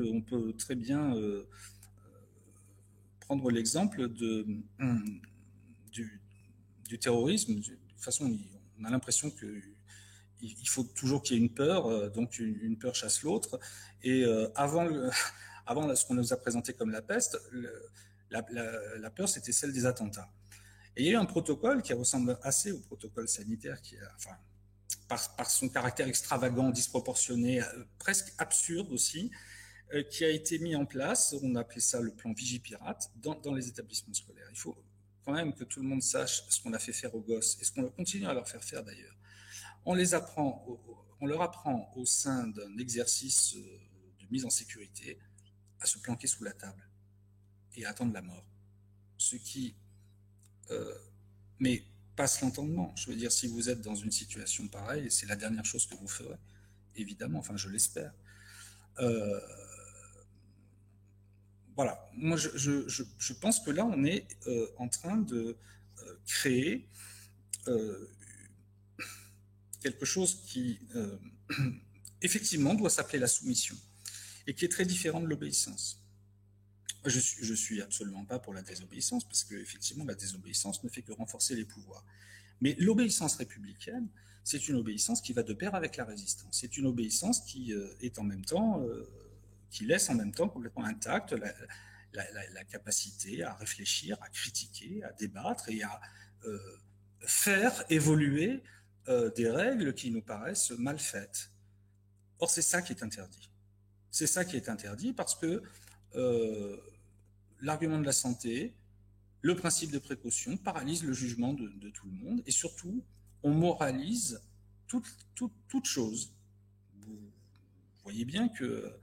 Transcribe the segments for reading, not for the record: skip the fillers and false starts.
on peut très bien prendre l'exemple du, du terrorisme. De toute façon, on a l'impression que il faut toujours qu'il y ait une peur, donc une peur chasse l'autre. Et avant ce qu'on nous a présenté comme la peste, la peur, c'était celle des attentats. Et il y a eu un protocole qui ressemble assez au protocole sanitaire, enfin, par son caractère extravagant, disproportionné, presque absurde aussi, qui a été mis en place. On a appelé ça le plan Vigipirate dans les établissements scolaires. Il faut quand même que tout le monde sache ce qu'on a fait faire aux gosses et ce qu'on continue à leur faire faire d'ailleurs. On leur apprend au sein d'un exercice de mise en sécurité à se planquer sous la table et à attendre la mort. Ce qui, euh, mais passe l'entendement. Je veux dire, si vous êtes dans une situation pareille, c'est la dernière chose que vous ferez, évidemment. Enfin, je l'espère. Euh, voilà. Moi, je pense que là, on est en train de créer euh, quelque chose qui, effectivement, doit s'appeler la soumission et qui est très différent de l'obéissance. Je suis absolument pas pour la désobéissance parce que effectivement la désobéissance ne fait que renforcer les pouvoirs. Mais l'obéissance républicaine, c'est une obéissance qui va de pair avec la résistance. C'est une obéissance qui est en même temps, qui laisse en même temps complètement intacte la capacité à réfléchir, à critiquer, à débattre et à euh, faire évoluer des règles qui nous paraissent mal faites. Or, c'est ça qui est interdit. C'est ça qui est interdit parce que euh, l'argument de la santé, le principe de précaution paralyse le jugement de tout le monde et surtout, on moralise toute chose. Vous voyez bien que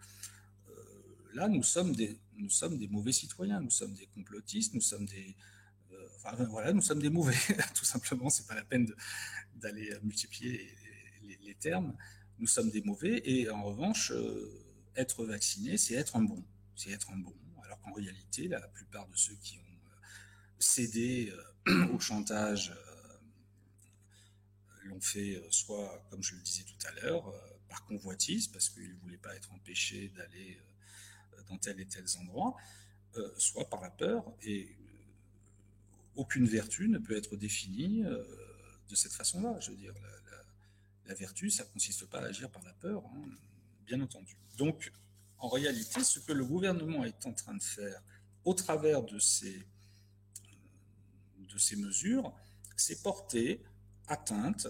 là, nous sommes des mauvais citoyens, nous sommes des complotistes, nous sommes enfin, voilà, nous sommes des mauvais, tout simplement. C'est pas la peine d'aller multiplier les termes. Nous sommes des mauvais et en revanche, être vacciné, c'est être un bon. C'est être un bon. Alors qu'en réalité, la plupart de ceux qui ont cédé au chantage l'ont fait soit, comme je le disais tout à l'heure, par convoitise, parce qu'ils ne voulaient pas être empêchés d'aller dans tel et tel endroit, soit par la peur. Et aucune vertu ne peut être définie de cette façon-là. Je veux dire, la vertu, ça ne consiste pas à agir par la peur, hein, bien entendu. Donc, en réalité, ce que le gouvernement est en train de faire au travers de ces mesures, c'est porter atteinte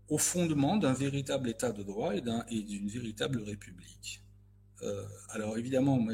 au fondement d'un véritable état de droit et d'une véritable république. Alors évidemment, moi,